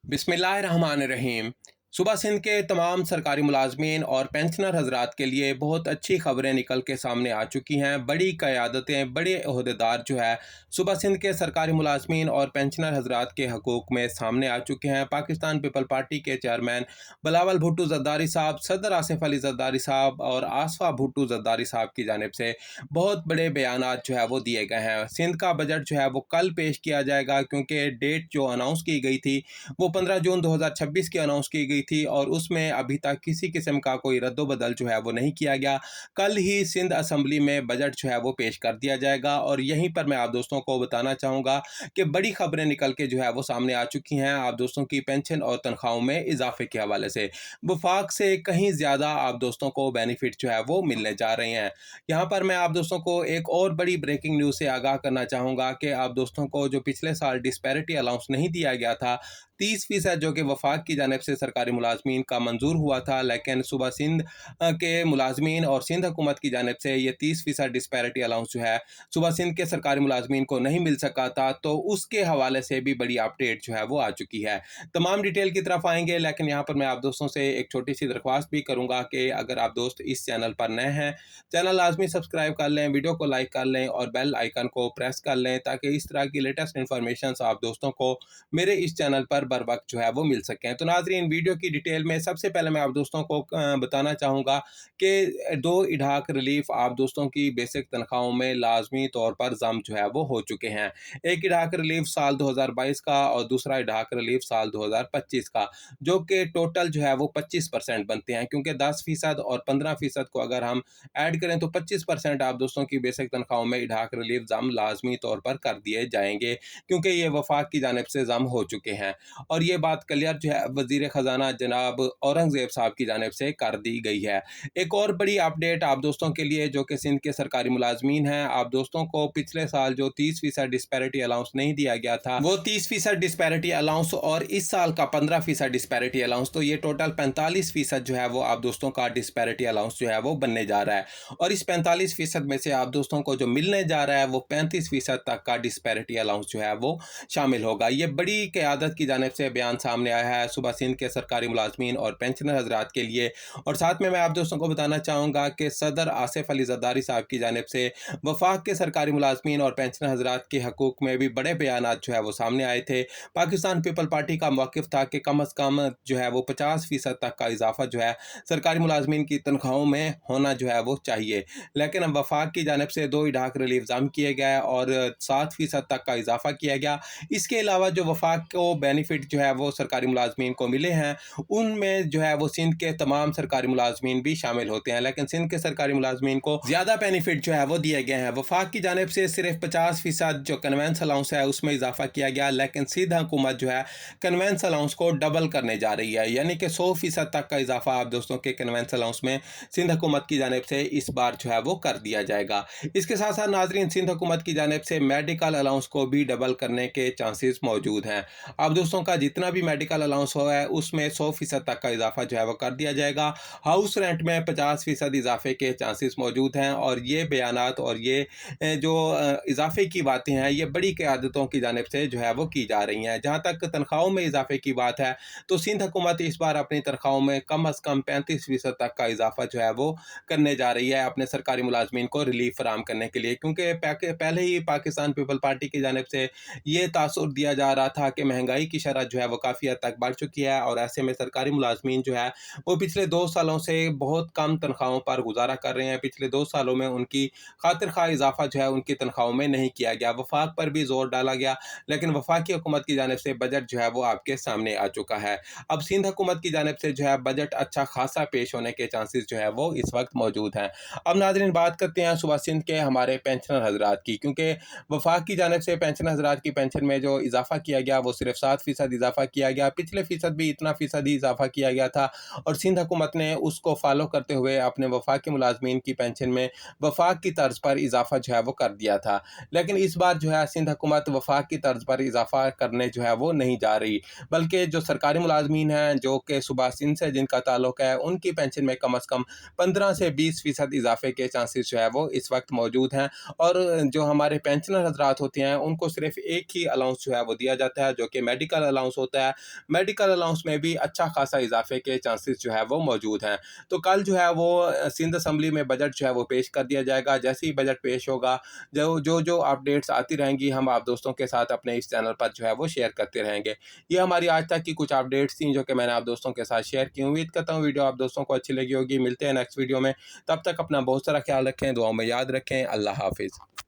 बिस्मिल्लाहिर्रहमानिर्रहीम। सूबा सिंध के तमाम सरकारी मुलाजमीन और पेंशनर हजरात के लिए बहुत अच्छी खबरें निकल के सामने आ चुकी हैं। बड़ी क़यादतें, बड़े अहदेदार जो है सूबा सिंध के सरकारी मुलाजमीन और पेंशनर हजरात के हकूक़ में सामने आ चुके हैं। पाकिस्तान पीपल पार्टी के चेयरमैन बिलावल भुट्टो ज़रदारी साहब, सदर आसिफ अली ज़रदारी साहब और आसफ़ा भुट्टो ज़रदारी साहब की जानिब से बहुत बड़े बयानात जो है वो दिए गए हैं। सिंध का बजट जो है वो कल पेश किया जाएगा, क्योंकि डेट जो अनाउंस की गई थी वो 15 जून 2026 की अनाउंस की गई थी और उसमें अभी तक किसी किस्म का कोई रद्दोबदल जो है वो नहीं किया गया। कल ही सिंध असम्बली में बजट जो है वो पेश कर दिया जाएगा और यहीं पर मैं आप दोस्तों को बताना चाहूँगा कि बड़ी खबरें निकल के जो है वो सामने आ चुकी हैं आप दोस्तों की पेंशन और तनख्वाहों में इजाफे के हवाले से। वफाक से कहीं ज़्यादा आप दोस्तों को बेनिफिट जो है वो मिलने जा रहे हैं। यहाँ पर मैं आप दोस्तों को एक और बड़ी ब्रेकिंग न्यूज़ से आगाह करना चाहूँगा कि आप दोस्तों को जो पिछले साल डिस्पैरिटी अलाउंस नहीं दिया गया था 30% जो कि वफाक की जानिब से सरकारी मुलाजमीन का मंजूर हुआ था, लेकिन सूबा सिंध के मुलाजमीन और सिंध हुकूमत की जानिब से ये 30% डिस्पैरिटी अलाउंस जो है सूबा सिंध के सरकारी मुलाजमीन को नहीं मिल सका था, तो उसके हवाले से भी बड़ी अपडेट जो है वो आ चुकी है। तमाम डिटेल की तरफ आएंगे, लेकिन यहाँ पर मैं आप दोस्तों से एक छोटी सी दरख्वास्त भी करूँगा कि अगर आप दोस्त इस चैनल पर नए हैं, चैनल लाजमी सब्सक्राइब कर लें, वीडियो को लाइक कर लें और बेल आइकन को प्रेस कर लें, ताकि इस तरह की लेटेस्ट इन्फॉर्मेशन आप दोस्तों को मेरे इस चैनल पर बर वक्त जो है वो मिल सकें। तो नाज़रीन, वीडियो की डिटेल में सबसे पहले मैं आप दोस्तों को बताना चाहूँगा कि 2 इढाक रिलीफ आप दोस्तों की बेसिक तनख्वाहों में लाजमी तौर पर जम जो है वो हो चुके हैं। एक इढाक रिलीफ साल 2022 का और दूसरा इढाक रिलीफ साल 2025 का, जो कि टोटल जो है वो 25% बनते हैं, क्योंकि 10% और 15% को अगर हम ऐड करें तो 25% आप दोस्तों की बेसिक तनख्वाहों में इढाक रिलीफ जम लाजमी तौर पर कर दिए जाएंगे, क्योंकि ये वफाक की जानिब से जम हो चुके हैं। और ये बात क्लियर जो है वजीर ख़जाना जनाब औरंगज़ेब साहब की जानिब से कर दी गई है। एक और बड़ी अपडेट आप दोस्तों के लिए, जो कि सिंध के सरकारी मुलाजमीन हैं, आप दोस्तों को पिछले साल जो 30% डिस्पैरिटी अलाउंस नहीं दिया गया था, वो 30% डिस्पैरिटी अलाउंस और इस साल का 15% डिस्पैरिटी अलाउंस, तो ये टोटल 45% जो है वो आप दोस्तों का डिस्पैरिटी अलाउंस जो है वो बनने जा रहा है। और इस 45% में से आप दोस्तों को जो मिलने जा रहा है वो 35% तक का डिस्पैरिटी अलाउंस जो है वो शामिल होगा। ये बड़ी क़यादत की जानिब से बयान सामने आया है सूबा सिंध के सरकारी मुलाजमीन और पेंशनर हजरात के लिए। और साथ में मैं आप दोस्तों को बताना चाहूँगा कि सदर आसिफ अली ज़रदारी साहब की जानिब से वफाक के सरकारी मुलाजमीन और पेंशनर हजरात के हकूक़ में भी बड़े बयानात जो है वो सामने आए थे। पाकिस्तान पीपल पार्टी का मौक़िफ़ था कि कम अज़ कम जो है वो 50% तक का इजाफा जो है सरकारी मुलाजमीन की तनख्वाहों में होना जो है वो चाहिए, लेकिन अब वफाक की जानिब से 2 इढाक रिलीफ जम किए गए और 7% तक का इजाफा किया गया। इसके अलावा जो वफाक को बेनिफिट जो है वो सरकारी मुलाजमीन को मिले हैं, उनमें जो है वो सिंध के तमाम सरकारी मुलाजमीन भी शामिल होते हैं, लेकिन सिंध के सरकारी मुलाजमीन को ज़्यादा बेनिफिट जो है वो दिए गए हैं। वफाक की जानिब से सिर्फ 50% जो कन्वेंस अलाउंस है उसमें इजाफा किया गया, लेकिन सिंध हुकूमत जो है कन्वेंस अलाउंस को डबल करने जा रही है, यानी कि 100% तक का इजाफा आप दोस्तों के कन्वेंस अलाउंस में सिंध हुकूमत की जानिब से इस बार जो है वो कर दिया जाएगा। इसके साथ साथ नाजरीन, सिंध हुकूमत की जानिब से मेडिकल अलाउंस को भी डबल करने के चांसेस मौजूद हैं। आप दोस्तों का जितना भी मेडिकल अलाउंस हो है उसमें 100% तक का इजाफा जो है वो कर दिया जाएगा। हाउस रेंट में 50% इजाफे के चांसेस मौजूद हैं और ये बयानात और ये जो इजाफे की बातें हैं, ये बड़ी क़यादतों की जानिब से जो है वो की जा रही हैं। जहाँ तक तनख्वाहों में इजाफे की बात है, तो सिंध हुकूमत इस बार अपनी तनख्वाहों में कम अज़ कम 35% तक का इजाफा जो है वो करने जा रही है अपने सरकारी मुलाजमीन को रिलीफ फराहम करने के लिए, क्योंकि पहले ही पाकिस्तान पीपल पार्टी की जानिब से ये तासुर दिया जा रहा था कि महंगाई की शरह जो है वो काफ़ी हद तक बढ़ चुकी है और ऐसे में सरकारी मुलाजमीन जो है वो पिछले 2 सालों से बहुत कम तनख्वाहों पर गुजारा कर रहे हैं। पिछले 2 सालों में उनकी खातिर खा इजाफा जो है उनकी तनख्वाहों में नहीं किया गया। वफाक पर भी जोर डाला गया, लेकिन वफाकी हुकूमत की जानिब से बजट जो है वो आपके सामने आ चुका है। अब सिंध हुकूमत की जानिब से जो है बजट अच्छा खासा पेश होने के चांसेस जो है वो इस वक्त मौजूद हैं। अब नाज़रीन, बात करते हैं सूबा सिंध के हमारे पेंशनर हजरात की, क्योंकि वफाक की जानिब से पेंशनर हजरात की पेंशन में जो इजाफा किया गया वो सिर्फ 7% इजाफा किया गया। पिछले फीसद भी इतना फीसद ही इजाफा किया गया था और सिंध हुकूमत ने उसको फॉलो करते हुए अपने वफाकी मुलाजमीन की पेंशन में वफाक की तर्ज पर इजाफा जो है वो कर दिया था। लेकिन इस बार जो है सिंध हुकूमत वफाक की तर्ज पर इजाफा करने जो है वो नहीं जा रही, बल्कि जो सरकारी मुलाजमीन हैं जो कि सूबा सिंध से जिनका ताल्लुक है, उनकी पेंशन में कम अज़ कम 15 से 20% इजाफे के चांसेस जो है वो इस वक्त मौजूद हैं। और जो हमारे पेंशनर हजरात होते हैं उनको सिर्फ एक ही अलाउंस जो है वो दिया जाता है, जो कि मेडिकल الاؤنس ہوتا ہے، میڈیکل الاؤنس میں بھی اچھا خاصا اضافے کے چانسز جو ہے وہ موجود ہیں۔ تو کل جو ہے وہ سندھ اسمبلی میں بجٹ جو ہے وہ پیش کر دیا جائے گا۔ جیسے ہی بجٹ پیش ہوگا، جو اپڈیٹس آتی رہیں گی، ہم آپ دوستوں کے ساتھ اپنے اس چینل پر جو ہے وہ شیئر کرتے رہیں گے۔ یہ ہماری آج تک کی کچھ اپڈیٹس تھیں جو کہ میں نے آپ دوستوں کے ساتھ شیئر کی۔ امید کرتا ہوں ویڈیو آپ دوستوں کو اچھی لگی ہوگی۔ ملتے ہیں نیکسٹ ویڈیو میں، تب تک اپنا بہت سارا خیال رکھیں، دعاؤں میں یاد رکھیں۔ اللہ حافظ۔